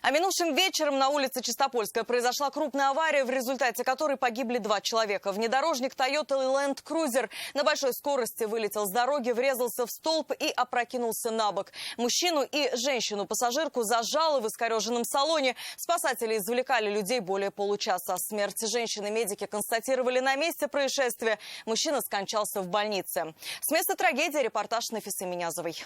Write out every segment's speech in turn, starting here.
А минувшим вечером на улице Чистопольская произошла крупная авария, в результате которой погибли 2 человека. Внедорожник Toyota Land Cruiser на большой скорости вылетел с дороги, врезался в столб и опрокинулся на бок. Мужчину и женщину-пассажирку зажало в искореженном салоне. Спасатели извлекали людей более получаса. Смерть женщины медики констатировали на месте происшествия. Мужчина скончался в больнице. С места трагедии репортаж Нафисы Минязовой.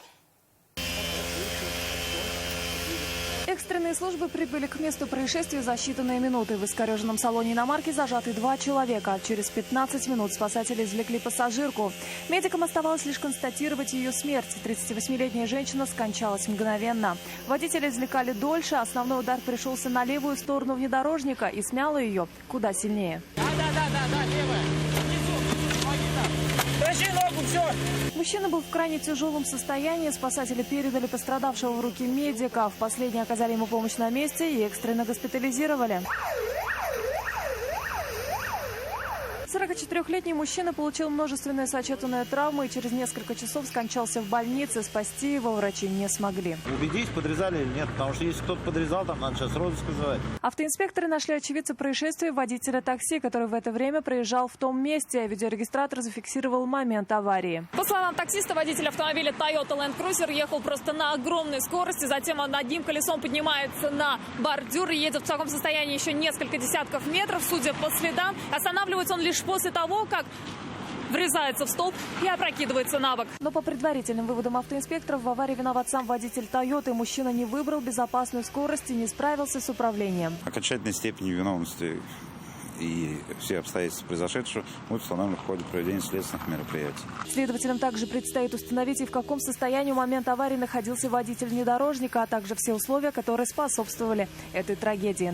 Экстренные службы прибыли к месту происшествия за считанные минуты. В искореженном салоне иномарки зажаты 2 человека. Через 15 минут спасатели извлекли пассажирку. Медикам оставалось лишь констатировать ее смерть. 38-летняя женщина скончалась мгновенно. Водители извлекали дольше. Основной удар пришелся на левую сторону внедорожника и смяло ее куда сильнее. Да, левая. Внизу, помоги там. Дрожи ногу, все. Мужчина был в крайне тяжелом состоянии. Спасатели передали пострадавшего в руки медика. В последние оказали ему помощь на месте и экстренно госпитализировали. 44-летний мужчина получил множественные сочетанные травмы и через несколько часов скончался в больнице. Спасти его врачи не смогли. Убедись, подрезали или нет, потому что если кто-то подрезал, там надо сейчас розыск вызывать. Автоинспекторы нашли очевидца происшествия водителя такси, который в это время проезжал в том месте. Видеорегистратор зафиксировал момент аварии. По словам таксиста, водитель автомобиля Toyota Land Cruiser ехал просто на огромной скорости. Затем он одним колесом поднимается на бордюр и едет в таком состоянии еще несколько десятков метров. Судя по следам, останавливается он лишь после того, как врезается в столб и опрокидывается на бок. Но по предварительным выводам автоинспекторов в аварии виноват сам водитель Toyota. Мужчина не выбрал безопасную скорость и не справился с управлением. Окончательной степени виновности и все обстоятельства произошедшего будут установлены в ходе проведения следственных мероприятий. Следователям также предстоит установить, и в каком состоянии в момент аварии находился водитель внедорожника, а также все условия, которые способствовали этой трагедии.